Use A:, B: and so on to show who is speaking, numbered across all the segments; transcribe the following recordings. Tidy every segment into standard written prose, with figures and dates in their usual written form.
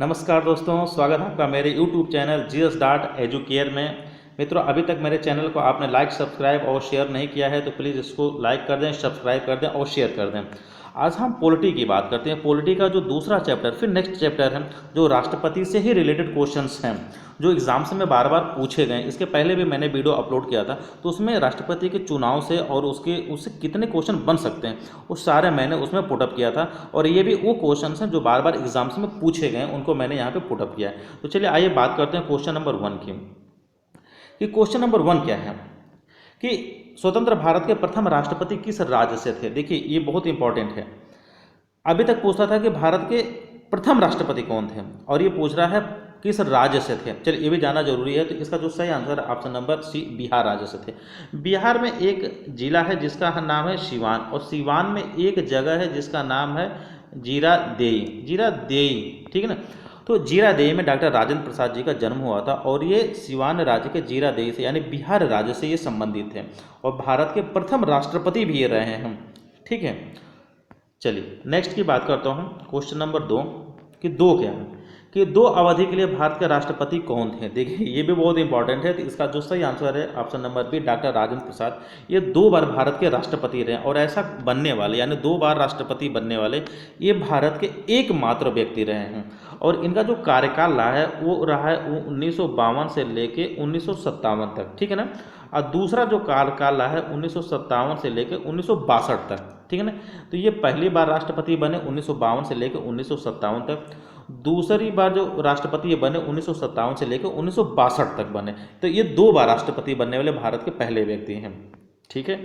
A: नमस्कार दोस्तों, स्वागत है आपका मेरे YouTube चैनल GS.Educare में। मित्रों, अभी तक मेरे चैनल को आपने लाइक, सब्सक्राइब और शेयर नहीं किया है तो प्लीज़ इसको लाइक कर दें, सब्सक्राइब कर दें और शेयर कर दें। आज हम पॉलिटी की बात करते हैं। पॉलिटी का जो दूसरा चैप्टर, फिर नेक्स्ट चैप्टर है जो राष्ट्रपति से ही रिलेटेड क्वेश्चंस हैं, जो एग्जाम्स में बार बार पूछे गए। इसके पहले भी मैंने वीडियो अपलोड किया था, तो उसमें राष्ट्रपति के चुनाव से और उससे कितने क्वेश्चन बन सकते हैं वो सारे मैंने उसमें पुटअप किया था। और ये भी वो क्वेश्चन हैं जो बार बार एग्जाम्स में पूछे गए, उनको मैंने यहाँ पे पुटअप किया है। तो चलिए आइए बात करते हैं क्वेश्चन नंबर 1 की। कि क्वेश्चन नंबर 1 क्या है कि स्वतंत्र भारत के प्रथम राष्ट्रपति किस राज्य से थे। देखिए ये बहुत इंपॉर्टेंट है। अभी तक पूछता था कि भारत के प्रथम राष्ट्रपति कौन थे, और ये पूछ रहा है किस राज्य से थे। चलिए ये भी जानना जरूरी है। तो इसका जो सही आंसर है ऑप्शन नंबर सी, बिहार राज्य से थे। बिहार में एक जिला है जिसका नाम है सीवान, और सीवान में एक जगह है जिसका नाम है जीरादेई। जीरादेई, ठीक है ना। तो जीरादेई में डॉक्टर राजेंद्र प्रसाद जी का जन्म हुआ था, और ये सीवान राज्य के जीरादेई से यानी बिहार राज्य से ये संबंधित थे, और भारत के प्रथम राष्ट्रपति भी ये रहे हैं हम, ठीक है। चलिए नेक्स्ट की बात करता हूँ, क्वेश्चन नंबर 2 कि 2 क्या है कि 2 अवधि के लिए भारत के राष्ट्रपति कौन थे। देखिए ये भी बहुत इंपॉर्टेंट है। तो इसका जो सही आंसर है option number B, doctor Rajendra Prasad. ये 2 बार भारत के राष्ट्रपति रहे, और ऐसा बनने वाले यानी 2 बार राष्ट्रपति बनने वाले ये भारत के एकमात्र व्यक्ति रहे हैं। और इनका जो कार्यकाल रहा है वो रहा है 1952 से लेके 1957 तक, ठीक है ना। और दूसरा जो कार्यकाल रहा है 1957 से लेकर 1962 तक, ठीक है ना। तो ये पहली बार राष्ट्रपति बने 1952 से लेकर 1957 तक। दूसरी बार जो राष्ट्रपति ये बने 1957 से लेकर 1962 तक बने। तो ये 2 बार राष्ट्रपति बनने वाले भारत के पहले व्यक्ति हैं, ठीक है।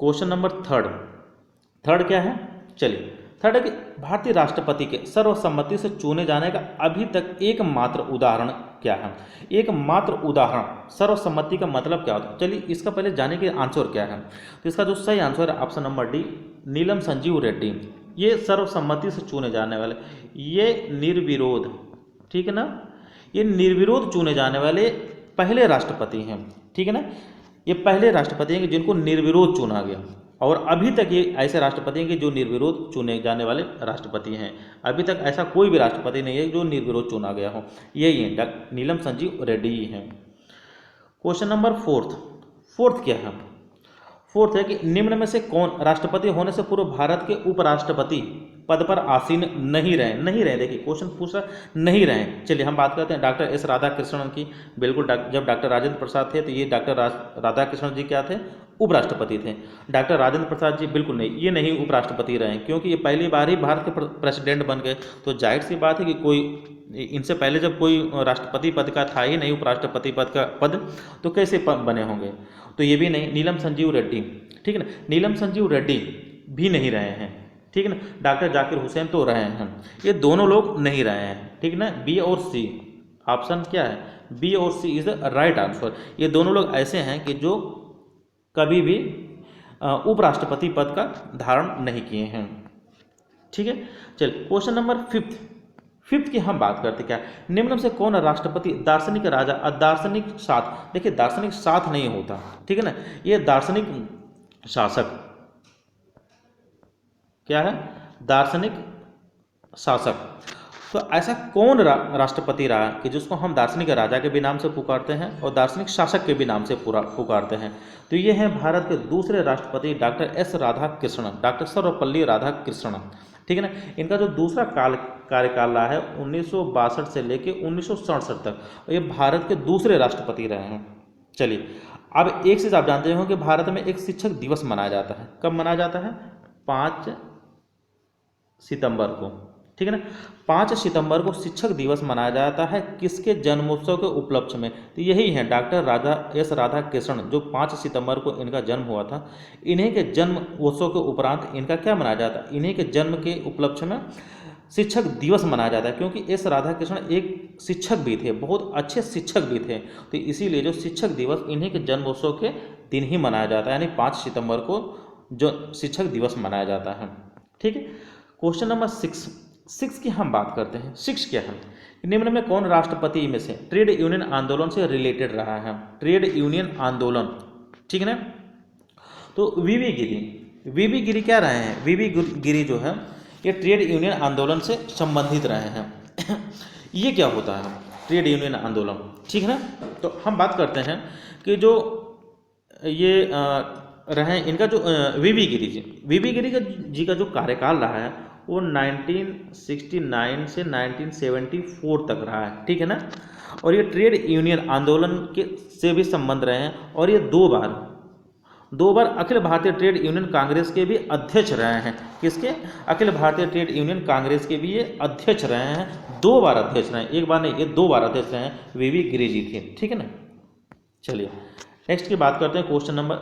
A: क्वेश्चन नंबर 3 क्या है, चलिए 3 है कि भारतीय राष्ट्रपति के सर्वसम्मति से चुने जाने का अभी तक एकमात्र उदाहरण क्या है। एकमात्र उदाहरण, सर्वसम्मति का मतलब क्या होता है। चलिए इसका पहले जाने के आंसर क्या है। तो इसका जो सही आंसर है ऑप्शन नंबर डी, नीलम संजीव रेड्डी। ये सर्वसम्मति से चुने जाने वाले, ये निर्विरोध, ठीक है ना, ये निर्विरोध चुने जाने वाले पहले राष्ट्रपति हैं, ठीक है ना। ये पहले राष्ट्रपति हैं जिनको निर्विरोध चुना गया, और अभी तक ये ऐसे राष्ट्रपति हैं कि जो निर्विरोध चुने जाने वाले राष्ट्रपति हैं। अभी तक ऐसा कोई भी राष्ट्रपति नहीं है जो निर्विरोध चुना गया हो, यही है नीलम संजीव रेड्डी ही हैं। क्वेश्चन नंबर 4 क्या है। 4 है कि निम्न में से कौन राष्ट्रपति होने से पूर्व भारत के उपराष्ट्रपति पद पर आसीन नहीं रहे। देखिए क्वेश्चन पूछ रहा नहीं रहे। चलिए हम बात करते हैं डॉक्टर एस राधाकृष्णन की। बिल्कुल, जब डॉक्टर राजेंद्र प्रसाद थे तो ये डॉक्टर राधाकृष्णन जी क्या थे, उपराष्ट्रपति थे। डॉक्टर राजेंद्र प्रसाद जी बिल्कुल नहीं, ये नहीं उपराष्ट्रपति रहे, क्योंकि ये पहली बार ही भारत के प्रेसिडेंट बन गए। तो जाहिर सी बात है कि कोई इनसे पहले जब कोई राष्ट्रपति पद का था ही नहीं, उपराष्ट्रपति पद का पद, तो कैसे बने होंगे। तो ये भी नहीं। नीलम संजीव रेड्डी, ठीक है ना, नीलम संजीव रेड्डी भी नहीं रहे हैं, ठीक है ना। डॉक्टर जाकिर हुसैन तो रहे हैं, ये दोनों लोग नहीं रहे हैं, ठीक है ना। बी और सी ऑप्शन क्या है, बी और सी इज द राइट आंसर। ये दोनों लोग ऐसे हैं कि जो कभी भी उपराष्ट्रपति पद का धारण नहीं किए हैं, ठीक है। चलिए क्वेश्चन नंबर 5 की हम बात करते क्या, निम्न में से कौन राष्ट्रपति दार्शनिक राजा और दार्शनिक साथ। देखिए दार्शनिक साथ नहीं होता, ठीक है ना, ये दार्शनिक शासक क्या है, दार्शनिक शासक। तो ऐसा कौन राष्ट्रपति रहा कि जिसको हम दार्शनिक राजा के भी नाम से पुकारते हैं और दार्शनिक शासक के भी नाम से पुकारते हैं। तो ये हैं भारत के दूसरे राष्ट्रपति doctor S Radhakrishnan, doctor Sarvepalli Radhakrishnan, ठीक है ना। इनका जो दूसरा कार्यकाल रहा है 1962 से लेकर 1967 तक, और ये भारत के दूसरे राष्ट्रपति रहे हैं। चलिए अब एक चीज़ आप जानते हो कि भारत में एक शिक्षक दिवस मनाया जाता है। कब मनाया जाता है, 5 सितंबर को, ठीक है ना। 5 सितंबर को शिक्षक दिवस मनाया जाता है, किसके जन्मोत्सव के उपलक्ष्य में। तो यही है डॉक्टर एस राधाकृष्णन, जो 5 सितंबर को इनका जन्म हुआ था। इन्हीं के जन्म उत्सव के उपरांत इनका क्या मनाया जाता है, इन्हीं के जन्म के उपलक्ष्य में शिक्षक दिवस मनाया जाता है, क्योंकि एस राधाकृष्णन एक शिक्षक भी थे, बहुत अच्छे शिक्षक भी थे। तो इसीलिए जो शिक्षक दिवस इन्हीं के जन्मोत्सव के दिन ही मनाया जाता है, यानी 5 सितंबर को जो शिक्षक दिवस मनाया जाता है, ठीक है। क्वेश्चन नंबर 6 की हम बात करते हैं। 6 क्या है, निम्न में कौन राष्ट्रपति में से ट्रेड यूनियन आंदोलन से रिलेटेड रहा है। ट्रेड यूनियन आंदोलन, ठीक है ना। तो वीवी गिरी क्या रहे हैं, वीवी गिरी जो है ये ट्रेड यूनियन आंदोलन से संबंधित रहे हैं। ये क्या होता है ट्रेड यूनियन आंदोलन, ठीक है ना। तो हम बात करते हैं कि जो ये रहे इनका जो वीवी गिरी जी का जो कार्यकाल रहा है वो 1969 से 1974 तक रहा है, ठीक है ना। और ये ट्रेड यूनियन आंदोलन के से भी संबंध रहे हैं, और ये दो बार अखिल भारतीय ट्रेड यूनियन कांग्रेस के भी अध्यक्ष रहे हैं। किसके? अखिल भारतीय ट्रेड यूनियन कांग्रेस के भी ये अध्यक्ष रहे हैं, 2 बार अध्यक्ष रहे हैं, एक बार नहीं ये 2 बार अध्यक्ष रहे हैं, वीवी गिरी जी थे, ठीक है ना। चलिए नेक्स्ट की बात करते हैं, क्वेश्चन नंबर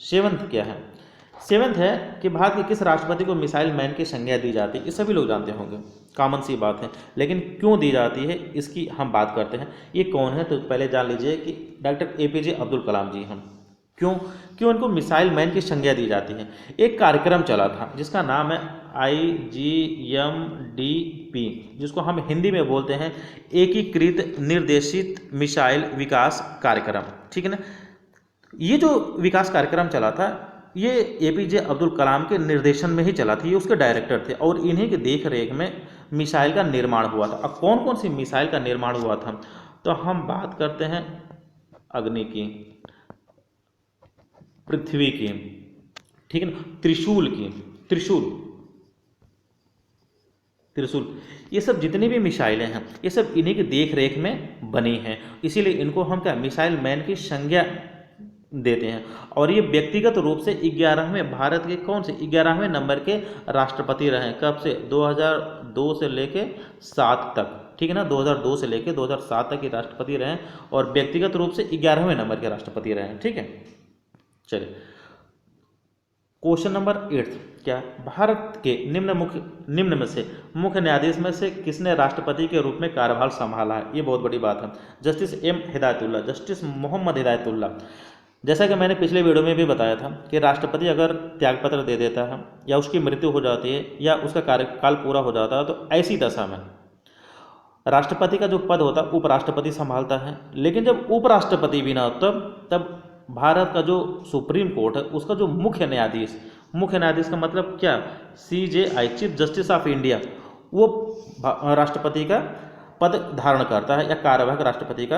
A: 7th क्या है? 7th है कि भारत के किस राष्ट्रपति को मिसाइल मैन की संज्ञा दी जाती है? ये सभी लोग जानते होंगे, कॉमन सी बात है, लेकिन क्यों दी जाती है इसकी हम बात करते हैं। ये कौन है? तो पहले जान लीजिए कि डॉक्टर APJ अब्दुल कलाम जी हैं। क्यों इनको मिसाइल मैन की संज्ञा दी जाती है? एक कार्यक्रम चला था जिसका नाम है IGMDP, जिसको हम हिंदी में बोलते हैं एकीकृत निर्देशित मिसाइल विकास कार्यक्रम, ठीक है ना। ये जो विकास कार्यक्रम चला था ये APJ अब्दुल कलाम के निर्देशन में ही चला था, ये उसके डायरेक्टर थे, और इन्हीं की देख रेख में मिसाइल का निर्माण हुआ था। अब कौन कौन सी मिसाइल का निर्माण हुआ था? तो हम बात करते हैं अग्नि की, पृथ्वी की, ठीक है ना, त्रिशूल की, त्रिशूल, ये सब जितनी भी मिसाइलें हैं ये सब इन्हीं की देख रेख में बनी हैं, इसीलिए इनको हम क्या मिसाइल मैन की संज्ञा देते हैं। और ये व्यक्तिगत रूप से 11वें भारत के कौन से 11वें नंबर के राष्ट्रपति रहे। कब से? 2002 से लेके 7 तक, ठीक है ना, 2002 से लेके 2007 तक ये राष्ट्रपति रहे, और व्यक्तिगत रूप से 11वें नंबर के राष्ट्रपति रहे, ठीक है। चलिए क्वेश्चन नंबर 8 क्या? भारत के निम्न में से मुख्य न्यायाधीश में से किसने राष्ट्रपति के रूप में कार्यभार संभाला है? ये बहुत बड़ी बात है। Justice Hidayatullah, justice Mohammad Hidayatullah. जैसा कि मैंने पिछले वीडियो में भी बताया था कि राष्ट्रपति अगर त्यागपत्र दे देता है या उसकी मृत्यु हो जाती है या उसका कार्यकाल पूरा हो जाता है तो ऐसी दशा में राष्ट्रपति का जो पद होता है उपराष्ट्रपति संभालता है। लेकिन जब उपराष्ट्रपति भी ना हो तब भारत का जो सुप्रीम कोर्ट है उसका जो मुख्य न्यायाधीश का मतलब क्या? CJI, chief justice of India, वो राष्ट्रपति का पद धारण करता है या कार्यवाहक राष्ट्रपति का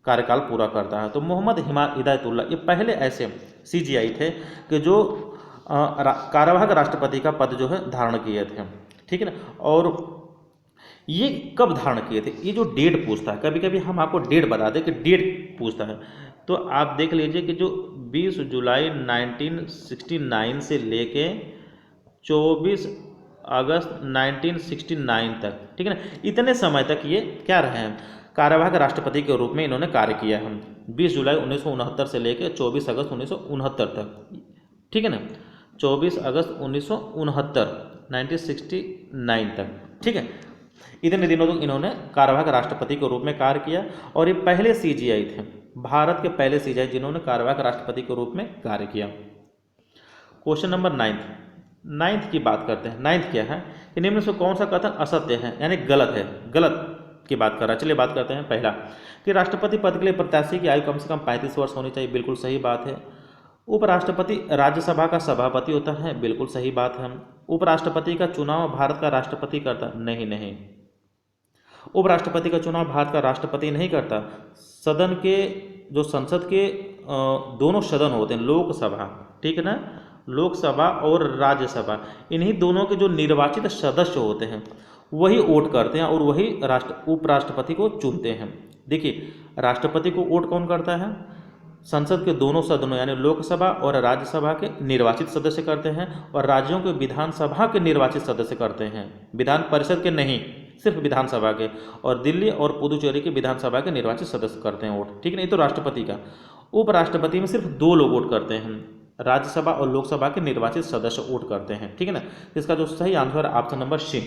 A: कार्यकाल पूरा करता है। तो मोहम्मद हिदायतुल्लाह ये पहले ऐसे CJI थे कि जो कार्यवाहक राष्ट्रपति का पद जो है धारण किए थे, ठीक है ना। और ये कब धारण किए थे? ये जो डेट पूछता है, कभी कभी हम आपको डेट बता दें कि डेट पूछता है, तो आप देख लीजिए कि जो 20 जुलाई 1969 से लेके 24 अगस्त 1969 तक, ठीक है ना, इतने समय तक ये क्या रहे हैं? कार्यवाहक राष्ट्रपति के रूप में इन्होंने कार्य किया है। 20 जुलाई 1969 से लेकर 24 अगस्त 1969 तक, ठीक है ना, 24 अगस्त 1969 तक, ठीक है। इतने दिनों तक इन्होंने कार्यवाहक राष्ट्रपति के रूप में कार्य किया, और ये पहले CJI थे, भारत के पहले CJI जिन्होंने कार्यवाहक राष्ट्रपति के रूप में कार्य किया। क्वेश्चन नंबर 9th की बात करते हैं। 9th क्या है कि निम्न से कौन सा कथन असत्य है यानी गलत है? गलत की बात कर रहा है। चलिए बात करते हैं। पहला कि राष्ट्रपति पद के लिए प्रत्याशी की आयु कम से कम 35 वर्ष होनी चाहिए, बिल्कुल सही बात है। उपराष्ट्रपति राज्यसभा का सभापति होता है, बिल्कुल सही बात है। उपराष्ट्रपति का चुनाव भारत का राष्ट्रपति करता? नहीं, उपराष्ट्रपति का चुनाव भारत का राष्ट्रपति नहीं करता। सदन के जो संसद के दोनों सदन होते हैं, लोकसभा, ठीक है ना, लोकसभा और राज्यसभा, इन्हीं दोनों के जो निर्वाचित सदस्य होते हैं वही वोट करते हैं और वही उपराष्ट्रपति को चुनते हैं। देखिए राष्ट्रपति को वोट कौन करता है? संसद के दोनों सदनों यानी लोकसभा और राज्यसभा के निर्वाचित सदस्य करते हैं, और राज्यों के विधानसभा के निर्वाचित सदस्य करते हैं, विधान परिषद के नहीं, सिर्फ विधानसभा के। और दिल्ली और पुदुचेरी के विधानसभा के निर्वाचित सदस्य करते हैं वोट, ठीक है ना। ये तो राष्ट्रपति का। उपराष्ट्रपति में सिर्फ 2 लोग वोट करते हैं, राज्यसभा और लोकसभा के निर्वाचित सदस्य वोट करते हैं, ठीक है ना। इसका जो सही आंसर है ऑप्शन नंबर C,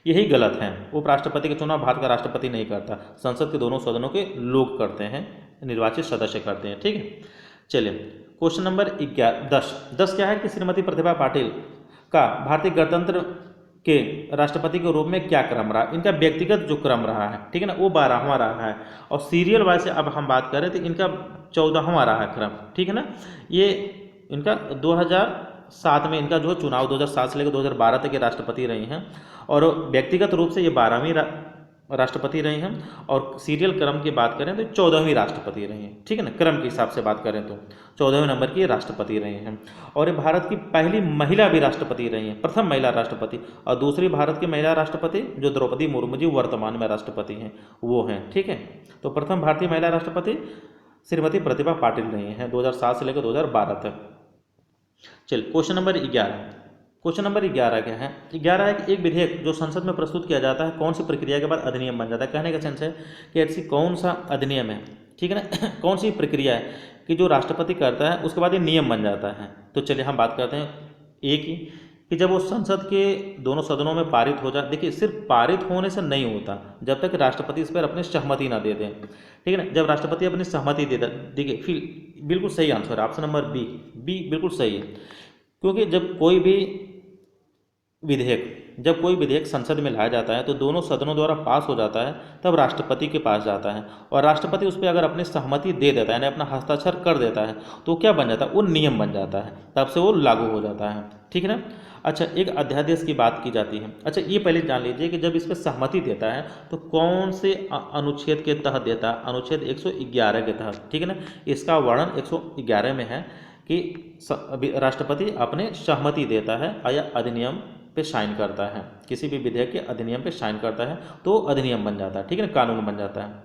A: यही गलत है। उपराष्ट्रपति का चुनाव भारत का राष्ट्रपति नहीं करता, संसद के दोनों सदनों के लोग करते हैं, निर्वाचित सदस्य करते हैं, ठीक है। चलिए क्वेश्चन नंबर 10 क्या है कि श्रीमती प्रतिभा पाटिल का भारतीय गणतंत्र के राष्ट्रपति के रूप में क्या क्रम रहा? इनका व्यक्तिगत जो क्रम रहा है, ठीक है ना, वो 12वां रहा है, और सीरियल वाइज से अब हम बात करें तो इनका 14वां रहा है क्रम, ठीक है ना। ये इनका 2007 में इनका जो है चुनाव 2007 से लेकर 2012 तक ये राष्ट्रपति रही हैं, और व्यक्तिगत रूप से ये 12वीं राष्ट्रपति रही हैं, और सीरियल क्रम की बात करें तो 14वीं राष्ट्रपति रही हैं। ठीक है ना, क्रम के हिसाब से बात करें तो 14वें नंबर की राष्ट्रपति रही हैं, और ये भारत की पहली महिला भी राष्ट्रपति रही हैं, प्रथम महिला राष्ट्रपति। और दूसरी भारत की महिला राष्ट्रपति जो द्रौपदी मुर्मू जी वर्तमान में राष्ट्रपति हैं वो हैं। ठीक है, तो प्रथम भारतीय महिला राष्ट्रपति श्रीमती प्रतिभा पाटिल रही हैं 2007 से लेकर 2012 तक। चलिए क्वेश्चन नंबर 11। क्वेश्चन नंबर 11 क्या है? 11 है कि एक विधेयक जो संसद में प्रस्तुत किया जाता है कौन सी प्रक्रिया के बाद अधिनियम बन जाता है। कहने का सेंस है कि ऐसी कौन सा अधिनियम है, ठीक है ना, कौन सी प्रक्रिया है कि जो राष्ट्रपति करता है उसके बाद ये नियम बन जाता है। तो चलिए हम बात करते हैं एक ही कि जब वो संसद के दोनों सदनों में पारित हो जाए। देखिए सिर्फ पारित होने से नहीं होता, जब तक राष्ट्रपति इस पर अपनी सहमति ना दे दें। ठीक है ना, जब राष्ट्रपति अपनी सहमति दे दे, देखिए फिर बिल्कुल सही आंसर है ऑप्शन नंबर बी बिल्कुल सही है। क्योंकि जब कोई विधेयक संसद में लाया जाता है तो दोनों सदनों द्वारा पास हो जाता है, तब राष्ट्रपति के पास जाता है, और राष्ट्रपति उस पर अगर अपनी सहमति दे देता है, यानी अपना हस्ताक्षर कर देता है, तो क्या बन जाता है, वो नियम बन जाता है, तब से वो लागू हो जाता है। ठीक है ना। अच्छा, एक अध्यादेश की बात की जाती है। अच्छा, ये पहले जान लीजिए कि जब इस पर सहमति देता है तो कौन से अनुच्छेद के तहत देता है। अनुच्छेद 111 के तहत। ठीक है ना, इसका वर्णन 111 में है कि राष्ट्रपति अपने सहमति देता है या अधिनियम पे साइन करता है, किसी भी विधेयक के अधिनियम पे साइन करता है तो अधिनियम बन जाता है। ठीक है ना, कानून बन जाता है।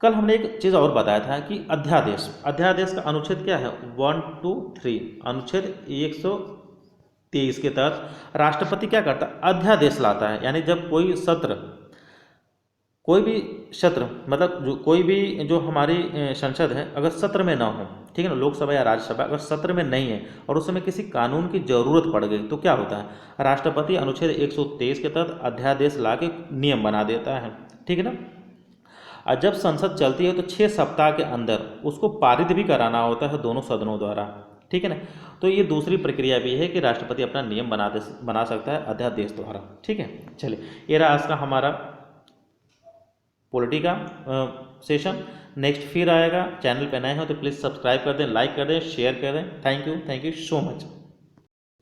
A: कल हमने एक चीज़ और बताया था कि अध्यादेश का अनुच्छेद क्या है, 1, 2, 3। अनुच्छेद 123 के तहत राष्ट्रपति क्या करता है, अध्यादेश लाता है। यानी जब कोई सत्र मतलब कोई भी जो हमारी संसद है अगर सत्र में ना हो, ठीक है ना, लोकसभा या राज्यसभा अगर सत्र में नहीं है और उस समय किसी कानून की जरूरत पड़ गई तो क्या होता है, राष्ट्रपति अनुच्छेद 123 के तहत अध्यादेश ला के नियम बना देता है। ठीक है ना। और जब संसद चलती है तो 6 सप्ताह के अंदर उसको पारित भी कराना होता है दोनों सदनों द्वारा। ठीक है ना, तो ये दूसरी प्रक्रिया भी है कि राष्ट्रपति अपना नियम बना सकता है अध्यादेश द्वारा। ठीक है, चलिए ये रहा आज का हमारा पॉलिटी का सेशन। नेक्स्ट फिर आएगा। चैनल पे नए हो तो प्लीज़ सब्सक्राइब कर दें, लाइक कर दें, शेयर कर दें। Thank you so much.